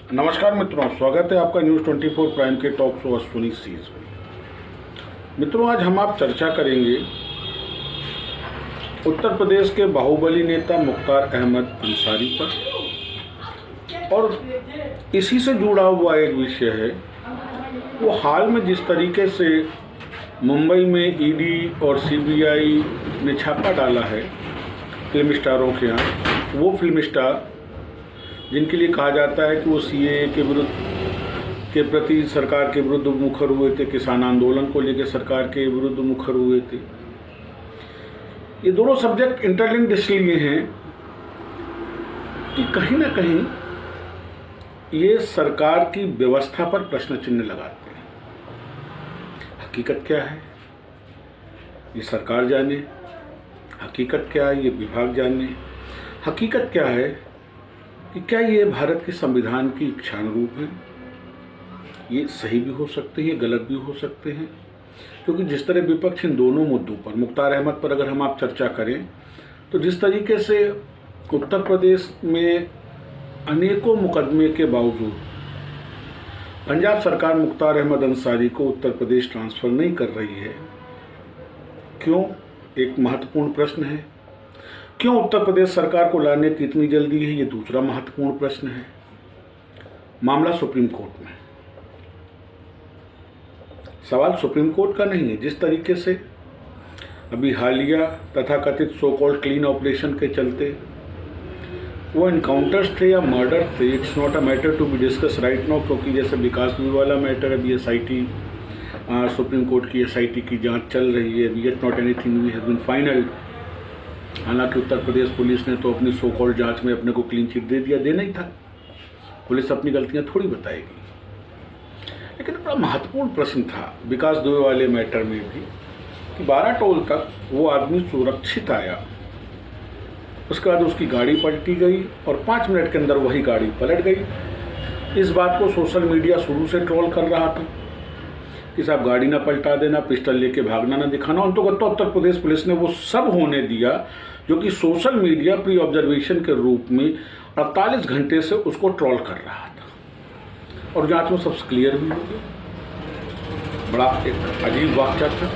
नमस्कार मित्रों, स्वागत है आपका न्यूज़ 24 प्राइम के टॉक शो अश्विनी सीज में। मित्रों, आज हम आप चर्चा करेंगे उत्तर प्रदेश के बाहुबली नेता मुख्तार अहमद अंसारी पर, और इसी से जुड़ा हुआ एक विषय है वो हाल में जिस तरीके से मुंबई में ईडी और सीबीआई ने छापा डाला है फिल्म स्टारों के यहाँ। वो फिल्म स्टार जिनके लिए कहा जाता है कि वो सीएए के प्रति सरकार के विरुद्ध मुखर हुए थे, किसान आंदोलन को लेकर सरकार के विरुद्ध मुखर हुए थे। ये दोनों सब्जेक्ट इंटरलिंक्ड इसलिए हैं कि कहीं ना कहीं ये सरकार की व्यवस्था पर प्रश्न चिन्ह लगाते हैं। हकीकत क्या है ये सरकार जाने, हकीकत क्या है ये विभाग जाने। हकीकत क्या है कि क्या ये भारत के संविधान की इच्छानुरूप है। ये सही भी हो सकते हैं, गलत भी हो सकते हैं, क्योंकि जिस तरह विपक्ष इन दोनों मुद्दों पर, मुख्तार अहमद पर अगर हम आप चर्चा करें तो जिस तरीके से उत्तर प्रदेश में अनेकों मुकदमे के बावजूद पंजाब सरकार मुख्तार अहमद अंसारी को उत्तर प्रदेश ट्रांसफ़र नहीं कर रही है, क्यों, एक महत्वपूर्ण प्रश्न है। क्यों उत्तर प्रदेश सरकार को लाने की इतनी जल्दी है, ये दूसरा महत्वपूर्ण प्रश्न है। मामला सुप्रीम कोर्ट में। सवाल सुप्रीम कोर्ट का नहीं है। जिस तरीके से अभी हालिया तथाकथित सो कॉल्ड क्लीन ऑपरेशन के चलते वो इनकाउंटर्स थे या मर्डर थे, it's not a matter to be discuss right now, क्योंकि जैसे विकास दुबे वाला मैटर अभी एसआईटी सुप्रीम कोर्ट की एसआईटी की जांच चल रही है। Yet not anything we has been final. हालांकि उत्तर प्रदेश पुलिस ने तो अपनी सो कॉल्ड जांच में अपने को क्लीन चिट दे दिया, देना ही था। पुलिस अपनी गलतियां थोड़ी बताएगी। लेकिन बड़ा महत्वपूर्ण प्रश्न था विकास दुबे वाले मैटर में भी कि 12 टोल तक वो आदमी सुरक्षित आया, उसके बाद उसकी गाड़ी पलटी गई और 5 मिनट के अंदर वही गाड़ी पलट गई। इस बात को सोशल मीडिया शुरू से ट्रोल कर रहा था कि साहब गाड़ी ना पलटा देना, पिस्टल लेके भागना ना दिखाना। अंततः उत्तर प्रदेश पुलिस ने वो सब होने दिया जो कि सोशल मीडिया प्री ऑब्जर्वेशन के रूप में 48 घंटे से उसको ट्रोल कर रहा था, और जांच में सब क्लियर भी हो गया। बड़ा एक अजीब वाकया था।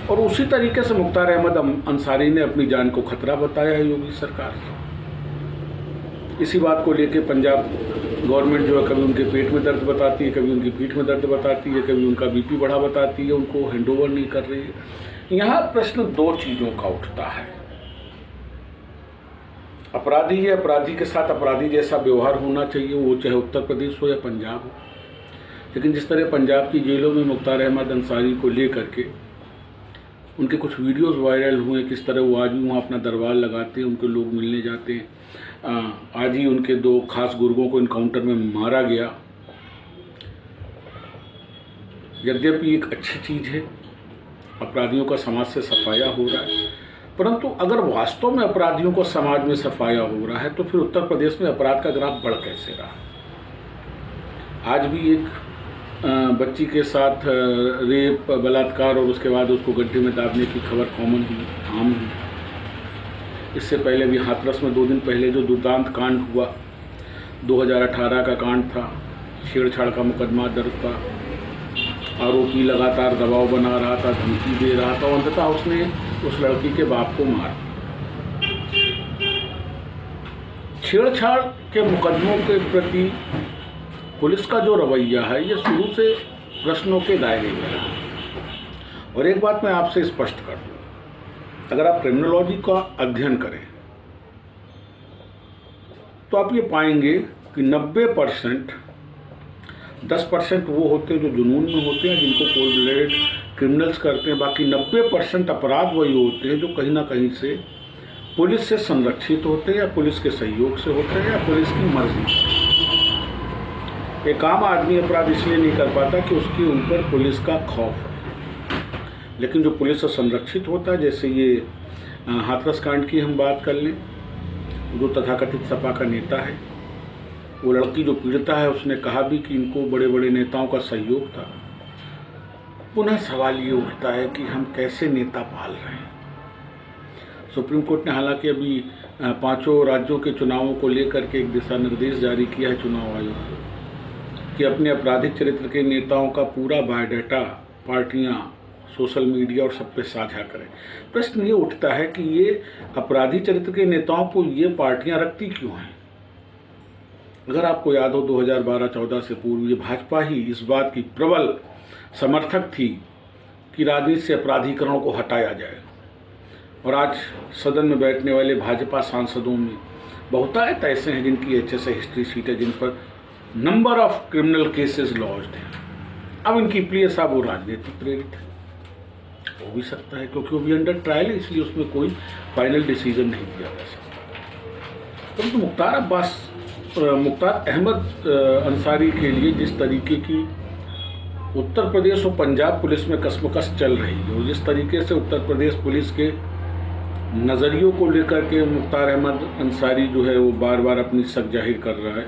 और उसी तरीके से मुख्तार अहमद अंसारी ने अपनी जान को खतरा बताया है योगी सरकार को। इसी बात को लेके पंजाब गवर्नमेंट जो है कभी उनके पेट में दर्द बताती है, कभी उनकी पीठ में दर्द बताती है, कभी उनका बीपी बढ़ा बताती है, उनको हैंडओवर नहीं कर रही है। यहाँ प्रश्न दो चीज़ों का उठता है। अपराधी है, अपराधी के साथ अपराधी जैसा व्यवहार होना चाहिए, वो चाहे उत्तर प्रदेश हो या पंजाब हो। लेकिन जिस तरह पंजाब की जेलों में मुख्तार अहमद अंसारी को लेकर के उनके कुछ वीडियोस वायरल हुए, किस तरह वो आज भी वहाँ अपना दरबार लगाते हैं, उनके लोग मिलने जाते हैं। आज ही उनके 2 खास गुर्गों को इनकाउंटर में मारा गया। यद्यपि एक अच्छी चीज़ है, अपराधियों का समाज से सफाया हो रहा है, परंतु अगर वास्तव में अपराधियों को समाज में सफाया हो रहा है तो फिर उत्तर प्रदेश में अपराध का ग्राफ बढ़ कैसे रहा। आज भी एक बच्ची के साथ रेप, बलात्कार और उसके बाद उसको गड्ढे में दाबने की खबर कॉमन हुई, आम हुई। इससे पहले भी हाथरस में 2 दिन पहले जो दुर्दांत कांड हुआ, 2018 का कांड था, छेड़छाड़ का मुकदमा दर्ज था, आरोपी लगातार दबाव बना रहा था, धमकी दे रहा था, और अंततः उसने उस लड़की के बाप को मारा। छेड़छाड़ के मुकदमों के प्रति पुलिस का जो रवैया है ये शुरू से प्रश्नों के दायरे में रहा। और एक बात मैं आपसे स्पष्ट कर दूं, अगर आप क्रिमिनोलॉजी का अध्ययन करें तो आप ये पाएंगे कि 90% 10% वो होते हैं जो जुनून में होते हैं, जिनको कोल्ड ब्लडेड क्रिमिनल्स करते हैं। बाकी 90% अपराध वही होते हैं जो कहीं ना कहीं से पुलिस से संरक्षित होते हैं, या पुलिस के सहयोग से होते हैं, या पुलिस की मर्जी। एक आम आदमी अपराध इसलिए नहीं कर पाता कि उसके ऊपर पुलिस का खौफ है। लेकिन जो पुलिस से संरक्षित होता है, जैसे ये हाथरस कांड की हम बात कर लें, जो तथाकथित सपा का नेता है, वो लड़की जो पीड़िता है उसने कहा भी कि इनको बड़े बड़े नेताओं का सहयोग था। पुनः सवाल ये उठता है कि हम कैसे नेता पाल रहे हैं। सुप्रीम कोर्ट ने हालांकि अभी 5 राज्यों के चुनावों को लेकर के एक दिशा निर्देश जारी किया है चुनाव आयोग को कि अपने आपराधिक चरित्र के नेताओं का पूरा बायोडाटा पार्टियां सोशल मीडिया और सब पे साझा करें। प्रश्न ये उठता है कि ये अपराधी चरित्र के नेताओं को ये पार्टियां रखती क्यों हैं? अगर आपको याद हो 2012-14 से पूर्व ये भाजपा ही इस बात की प्रबल समर्थक थी कि राजनीति से अपराधीकरण को हटाया जाए, और आज सदन में बैठने वाले भाजपा सांसदों में बहुतायत ऐसे हैं जिनकी HSA हिस्ट्री शीट है, जिन पर number of criminal cases launched हैं। अब इनकी प्ले साहब वो राजनीतिक प्रेरित है, हो भी सकता है क्योंकि वो भी अंडर ट्रायल है, इसलिए उसमें कोई फाइनल डिसीजन नहीं दिया जा सकता। परंतु मुख्तार अहमद अंसारी के लिए जिस तरीके की उत्तर प्रदेश और पंजाब पुलिस में कशमकश चल रही है और जिस तरीके से उत्तर प्रदेश पुलिस के नज़रियों को लेकर के मुख्तार अहमद अंसारी जो है वो बार बार अपनी शक जाहिर कर रहा है,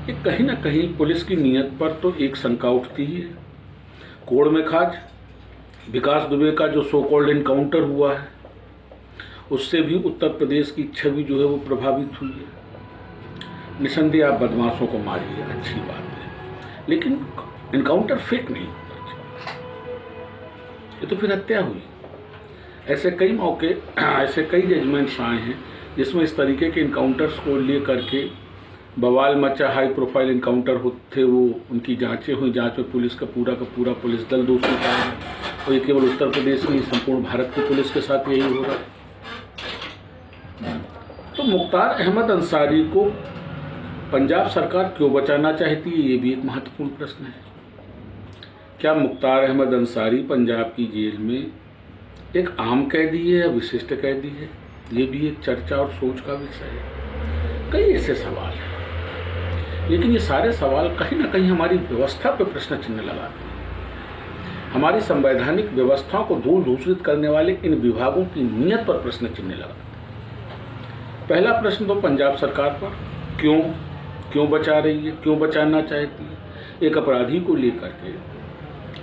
ये कहीं ना कहीं पुलिस की नीयत पर तो एक शंका उठती ही है। कोड़ में खाज विकास दुबे का जो सो कॉल्ड इनकाउंटर हुआ है उससे भी उत्तर प्रदेश की छवि जो है वो प्रभावित हुई है। निसंदेह आप बदमाशों को मारिए, अच्छी बात है, लेकिन इनकाउंटर फेक नहीं होता, ये तो फिर हत्या हुई। ऐसे कई मौके, ऐसे कई जजमेंट्स आए हैं जिसमें इस तरीके के इनकाउंटर्स को लेकर के बवाल मचा, हाई प्रोफाइल इनकाउंटर होते, वो उनकी जांचें हुई, जांच में पुलिस का पूरा पुलिस दल दोषी था, और ये केवल उत्तर प्रदेश नहीं संपूर्ण भारत की पुलिस के साथ यही हो रहा है। तो मुख्तार अहमद अंसारी को पंजाब सरकार क्यों बचाना चाहती है, ये भी एक महत्वपूर्ण प्रश्न है। क्या मुख्तार अहमद अंसारी पंजाब की जेल में एक आम कैदी है या विशिष्ट कैदी है, ये भी एक चर्चा और सोच का विषय है। कई ऐसे सवाल हैं, लेकिन ये सारे सवाल कहीं ना कहीं हमारी व्यवस्था पर प्रश्न चिन्ह लगाते हैं। हमारी संवैधानिक व्यवस्थाओं को धूल धूसरित करने वाले इन विभागों की नीयत पर प्रश्न चिन्ह लगाते हैं। पहला प्रश्न तो पंजाब सरकार पर, क्यों बचा रही है, क्यों बचाना चाहती है। एक अपराधी को लेकर के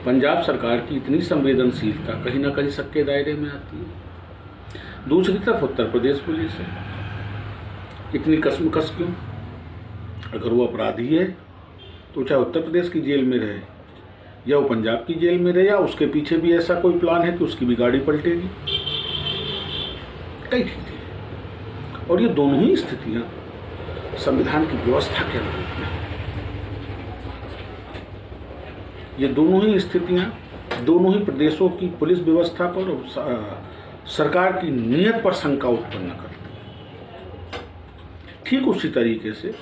पंजाब सरकार की इतनी संवेदनशीलता कहीं ना कहीं शक के दायरे में आती है। दूसरी तरफ उत्तर प्रदेश पुलिस है, इतनी कशमकश क्यों? अगर वो अपराधी है तो चाहे उत्तर प्रदेश की जेल में रहे या वो पंजाब की जेल में रहे, या उसके पीछे भी ऐसा कोई प्लान है कि उसकी भी गाड़ी पलटेगी, कई चीजें। और ये दोनों ही स्थितियां संविधान की व्यवस्था के अनुरूप हैं। ये दोनों ही स्थितियां दोनों ही प्रदेशों की पुलिस व्यवस्था पर और सरकार की नीयत पर शंका उत्पन्न करती है। ठीक उसी तरीके से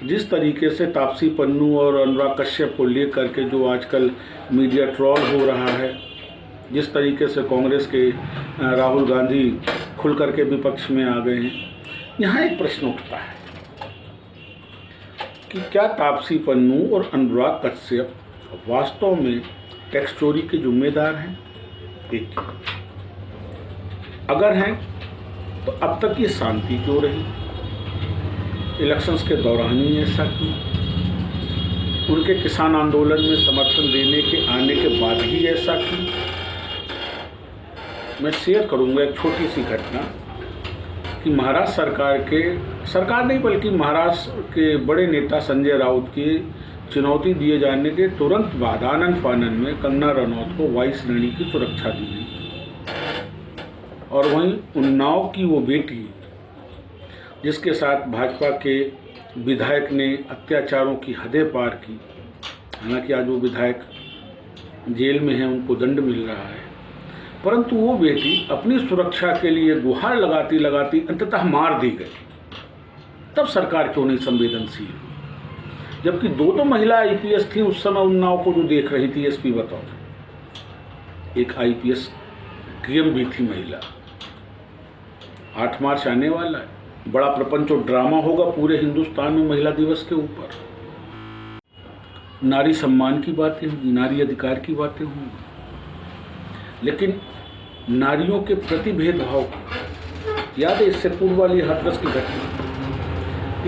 जिस तरीके से तापसी पन्नू और अनुराग कश्यप को लेकर के जो आजकल मीडिया ट्रोल हो रहा है, जिस तरीके से कांग्रेस के राहुल गांधी खुल करके विपक्ष में आ गए हैं, यहाँ एक प्रश्न उठता है कि क्या तापसी पन्नू और अनुराग कश्यप वास्तव में टैक्स चोरी के जिम्मेदार हैं? एक, अगर हैं तो अब तक ये शांति क्यों रही? इलेक्शंस के दौरान ही ऐसा क्यों? उनके किसान आंदोलन में समर्थन देने के आने के बाद ही ऐसा क्यों? मैं शेयर करूंगा एक छोटी सी घटना कि महाराष्ट्र सरकार नहीं बल्कि महाराष्ट्र के बड़े नेता संजय राउत के चुनौती दिए जाने के तुरंत बाद आनन फानन में कंगना रनौत को वायु श्रेणी की सुरक्षा दी गई, और वहीं उन्नाव की वो बेटी जिसके साथ भाजपा के विधायक ने अत्याचारों की हदें पार की, हालांकि आज वो विधायक जेल में हैं, उनको दंड मिल रहा है, परंतु वो बेटी अपनी सुरक्षा के लिए गुहार लगाती लगाती अंततः मार दी गई। तब सरकार क्यों नहीं संवेदनशील हुई? जबकि दो महिला आईपीएस थी उस समय उन्नाव को जो देख रही थी, एसपी बताओ, एक आईपीएस डीएम भी थी महिला। 8 मार्च आने वाला है, बड़ा प्रपंच और ड्रामा होगा पूरे हिंदुस्तान में महिला दिवस के ऊपर। नारी सम्मान की बातें होंगी, नारी अधिकार की बातें होंगी, लेकिन नारियों के प्रति भेदभाव, याद है इससे पूर्व वाली हाथरस की घटना,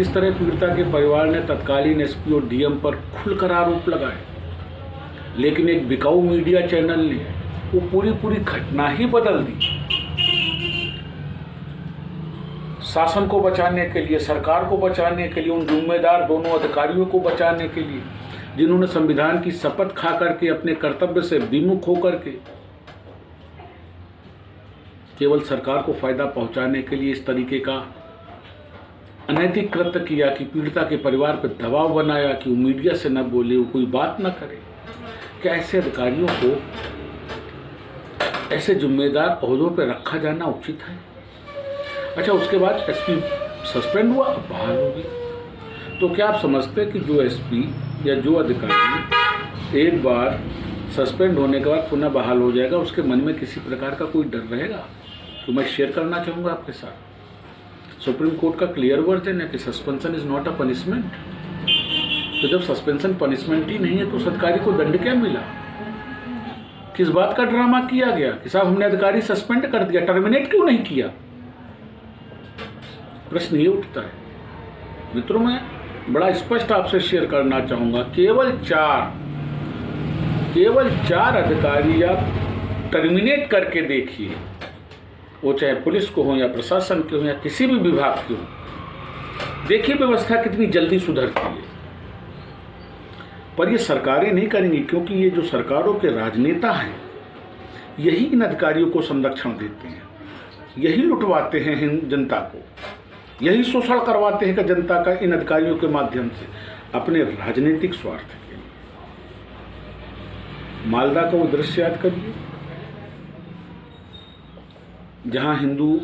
इस तरह पीड़िता के परिवार ने तत्कालीन एसपी और डीएम पर खुलकर आरोप लगाए, लेकिन एक बिकाऊ मीडिया चैनल ने वो पूरी घटना ही बदल दी। शासन को बचाने के लिए, सरकार को बचाने के लिए, उन जिम्मेदार दोनों अधिकारियों को बचाने के लिए जिन्होंने संविधान की शपथ खा करके अपने कर्तव्य से विमुख होकर के केवल सरकार को फायदा पहुंचाने के लिए इस तरीके का अनैतिक कृत्य किया कि पीड़िता के परिवार पर दबाव बनाया कि वो मीडिया से न बोले, वो कोई बात न करे। क्या ऐसे अधिकारियों को ऐसे जिम्मेदार ओहदों पर रखा जाना उचित है? अच्छा, उसके बाद एसपी सस्पेंड हुआ, अब बहाल हो गई। तो क्या आप समझते हैं कि जो एसपी या जो अधिकारी एक बार सस्पेंड होने के बाद पुनः बहाल हो जाएगा, उसके मन में किसी प्रकार का कोई डर रहेगा? तो मैं शेयर करना चाहूँगा आपके साथ। सुप्रीम कोर्ट का क्लियर वर्जन है कि suspension is not a punishment. तो जब सस्पेंशन पनिशमेंट ही नहीं है तो उस अधिकारी को दंड क्या मिला? किस बात का ड्रामा किया गया कि साहब हमने अधिकारी सस्पेंड कर दिया, टर्मिनेट क्यों नहीं किया? प्रश्न ये उठता है। मित्रों, मैं बड़ा स्पष्ट आपसे शेयर करना चाहूंगा, केवल चार अधिकारी आप टर्मिनेट करके देखिए, वो चाहे पुलिस को हो या प्रशासन के हो या किसी भी विभाग के हो। देखिए व्यवस्था कितनी जल्दी सुधरती है। पर ये सरकारें नहीं करेंगी, क्योंकि ये जो सरकारों के राजनेता हैं यही इन अधिकारियों को संरक्षण देते हैं, यही लुटवाते हैं जनता को, यही शोषण करवाते हैं कि जनता का इन अधिकारियों के माध्यम से अपने राजनीतिक स्वार्थ के लिए। मालदा का वो दृश्य याद करिए जहां हिंदू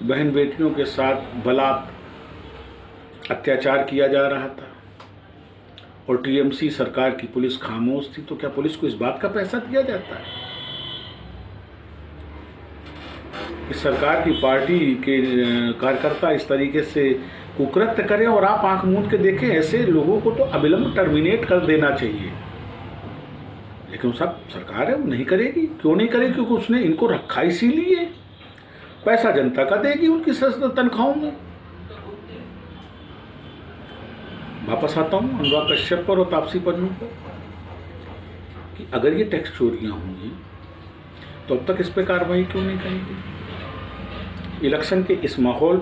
बहन बेटियों के साथ बलात् अत्याचार किया जा रहा था और टीएमसी सरकार की पुलिस खामोश थी। तो क्या पुलिस को इस बात का पैसा दिया जाता है कि सरकार की पार्टी के कार्यकर्ता इस तरीके से कुकृत्य करें और आप आंख मूंद के देखें? ऐसे लोगों को तो अविलंब टर्मिनेट कर देना चाहिए। लेकिन सब सरकार है, वो नहीं करेगी। क्यों नहीं करेगी? क्योंकि उसने इनको रखा इसीलिए, पैसा जनता का देगी उनकी तनख्वाहों में। वापस आता हूं अनुराग कश्यप पर और तापसी पन्नू पर कि अगर ये टैक्स चोरियां होंगी तो अब तक इस पर कार्रवाई क्यों नहीं करेगी? इलेक्शन के इस माहौल,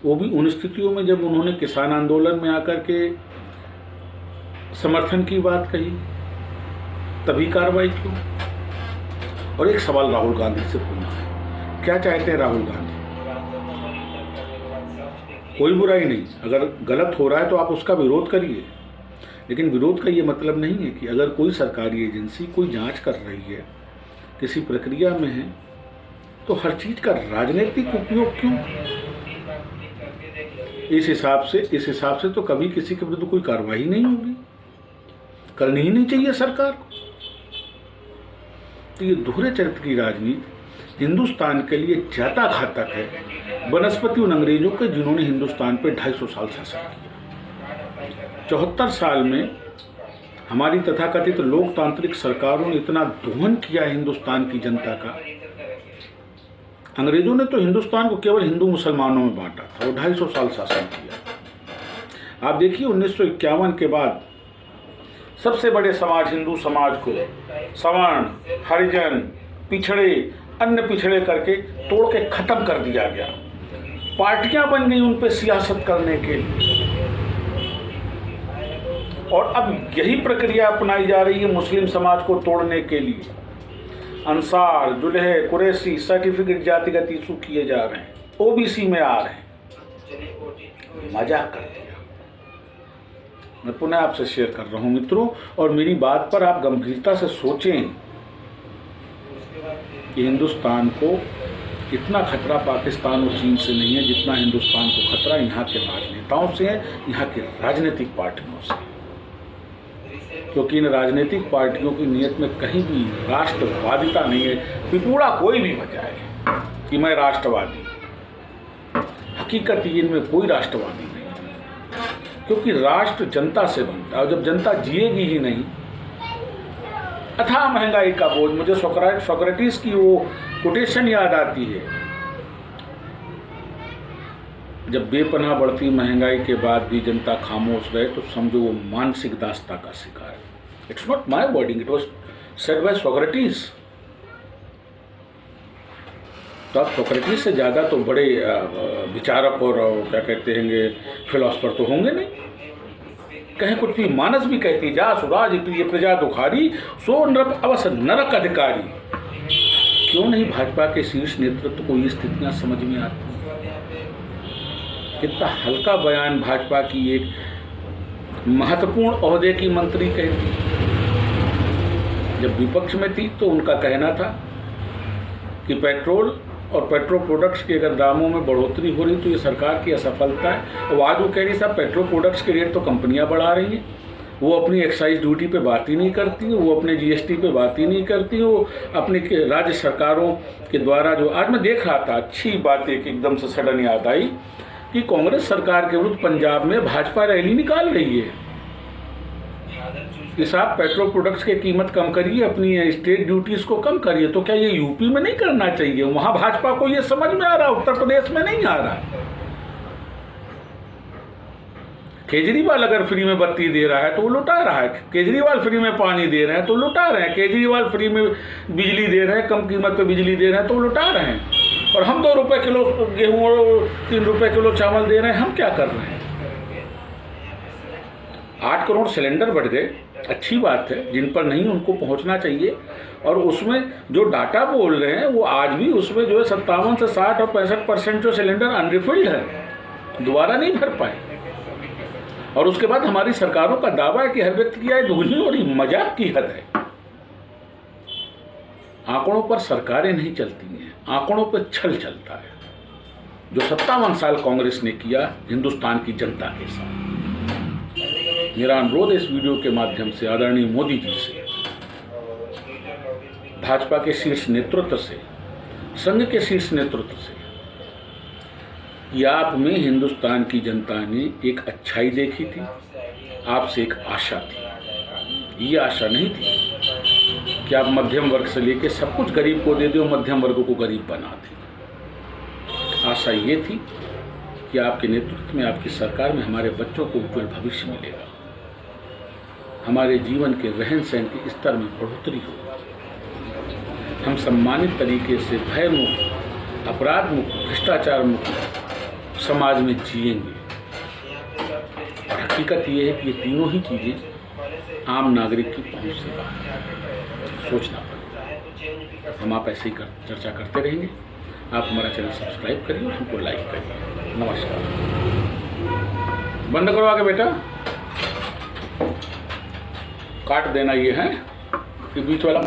वो भी उन स्थितियों में जब उन्होंने किसान आंदोलन में आकर के समर्थन की बात कही, तभी कार्रवाई क्यों? और एक सवाल राहुल गांधी से पूछना है, क्या चाहते हैं राहुल गांधी? कोई बुराई नहीं, अगर गलत हो रहा है तो आप उसका विरोध करिए, लेकिन विरोध का ये मतलब नहीं है कि अगर कोई सरकारी एजेंसी कोई जांच कर रही है, किसी प्रक्रिया में है, तो हर चीज का राजनीतिक उपयोग क्यों? इस हिसाब से तो कभी किसी के विरुद्ध कोई कार्रवाई नहीं होगी, करनी ही नहीं चाहिए सरकार को। तो ये दोहरे चरित्र की राजनीति हिंदुस्तान के लिए ज्यादा घातक है बनस्पति उन अंग्रेजों के जिन्होंने हिंदुस्तान पे 250 साल शासन किया। 74 साल में हमारी तथाकथित लोकतांत्रिक सरकारों ने इतना दोहन किया हिंदुस्तान की जनता का। अंग्रेजों ने तो हिंदुस्तान को केवल हिंदू मुसलमानों में बांटा था और 250 साल शासन किया। आप देखिए 1951 के बाद सबसे बड़े समाज हिंदू समाज को सवर्ण, हरिजन, पिछड़े, अन्य पिछड़े करके तोड़ के खत्म कर दिया गया। पार्टियां बन गई उन पे सियासत करने के लिए, और अब यही प्रक्रिया अपनाई जा रही है मुस्लिम समाज को तोड़ने के लिए। अंसार, जुलहे, कुरैशी सर्टिफिकेट जातिगत इशू किए जा रहे हैं, ओबीसी में आ रहे हैं। मजाक कर दिया। मैं पुनः आपसे शेयर कर रहा हूं मित्रों, और मेरी बात पर आप गंभीरता से सोचें कि हिंदुस्तान को इतना खतरा पाकिस्तान और चीन से नहीं है जितना हिंदुस्तान को खतरा यहाँ के राजनेताओं से है, यहाँ के राजनीतिक पार्टियों से। क्योंकि इन राजनीतिक पार्टियों की नीयत में कहीं भी राष्ट्रवादिता नहीं है। पिपूड़ा कोई भी बजाए कि मैं राष्ट्रवादी, हकीकत इनमें कोई राष्ट्रवादी नहीं, क्योंकि राष्ट्र जनता से बनता है और जब जनता जिएगी ही नहीं। अथाह महंगाई का बोझ, मुझे सोक्रेटिस की वो कोटेशन याद आती है, जब बेपनाह बढ़ती महंगाई के बाद भी जनता खामोश रहे तो समझो वो मानसिक दास्ता का शिकार है। It's not my wording, it was said bye Socrates. तो आप सोक्रेटिस से ज़्यादा तो बड़े विचारक और क्या कहते हैं फिलोसफर तो होंगे नहीं। कहें कुछ भी, मानस भी कहती जा सुराज प्रिय प्रजा दुखारी, सो नृप अवश्य नरक अधिकारी। क्यों नहीं भाजपा के शीर्ष नेतृत्व को ये स्थितियां समझ में आती हैं? कितना हल्का बयान भाजपा की एक महत्वपूर्ण ओहदे की मंत्री कहती। जब विपक्ष में थी तो उनका कहना था कि पेट्रोल और पेट्रोल प्रोडक्ट्स के अगर दामों में बढ़ोतरी हो रही तो ये सरकार की असफलता है। और आज वो कह रही साहब पेट्रोल प्रोडक्ट्स के रेट तो कंपनियां बढ़ा रही हैं, वो अपनी एक्साइज ड्यूटी पे बात ही नहीं करती, वो अपने जीएसटी पे बात ही नहीं करती, वो अपनी राज्य सरकारों के द्वारा जो आज मैं देख रहा था, अच्छी बात एक एकदम से सडन याद आई कि कांग्रेस सरकार के विरुद्ध पंजाब में भाजपा रैली निकाल रही है कि साहब पेट्रोल प्रोडक्ट्स की कीमत कम करिए, अपनी स्टेट ड्यूटीज को कम करिए। तो क्या ये यूपी में नहीं करना चाहिए? वहां भाजपा को ये समझ में आ रहा, उत्तर प्रदेश में नहीं आ रहा। केजरीवाल अगर फ्री में बत्ती दे रहा है तो वो लुटा रहा है, केजरीवाल फ्री में पानी दे रहे हैं तो लुटा रहे हैं, केजरीवाल फ्री में बिजली दे रहे हैं, कम कीमत पे बिजली दे रहे हैं तो वो लुटा रहे हैं। और हम 2 रुपये किलो गेहूँ और 3 रुपये किलो चावल दे रहे हैं, हम क्या कर रहे हैं? 8 करोड़ सिलेंडर बढ़ गए, अच्छी बात है, जिन पर नहीं उनको पहुंचना चाहिए। और उसमें जो डाटा बोल रहे हैं वो आज भी उसमें जो है 57 से 60 और 65% जो सिलेंडर अनरिफिल्ड है, दोबारा नहीं भर पाए। और उसके बाद हमारी सरकारों का दावा है कि हर व्यक्ति की आय दुगनी और मजाक की हद है। आंकड़ों पर सरकारें नहीं चलती हैं, आंकड़ों पर छल चलता है, जो 57 साल कांग्रेस ने किया हिंदुस्तान की जनता के साथ। मेरा अनुरोध इस वीडियो के माध्यम से आदरणीय मोदी जी से, भाजपा के शीर्ष नेतृत्व से, संघ के शीर्ष नेतृत्व से, कि आप में हिंदुस्तान की जनता ने एक अच्छाई देखी थी, आपसे एक आशा थी। ये आशा नहीं थी कि आप मध्यम वर्ग से लेकर सब कुछ गरीब को दे दो, मध्यम वर्ग को गरीब बना दें। आशा ये थी कि आपके नेतृत्व में, आपकी सरकार में हमारे बच्चों को उज्जवल भविष्य मिलेगा, हमारे जीवन के रहन सहन के स्तर में बढ़ोतरी होगी, हम सम्मानित तरीके से भय मुक्त, अपराध मुक्त, भ्रष्टाचार मुक्त समाज में जिएंगे। और हकीकत ये है कि ये तीनों ही चीज़ें आम नागरिक की पहुंच से बाहर, सोचना पड़ेगा। हम आप ऐसे ही चर्चा करते रहेंगे। आप हमारा चैनल सब्सक्राइब करिए और हमको लाइक करिए। नमस्कार। बंद करो आगे बेटा, काट देना ये है कि बीच वाला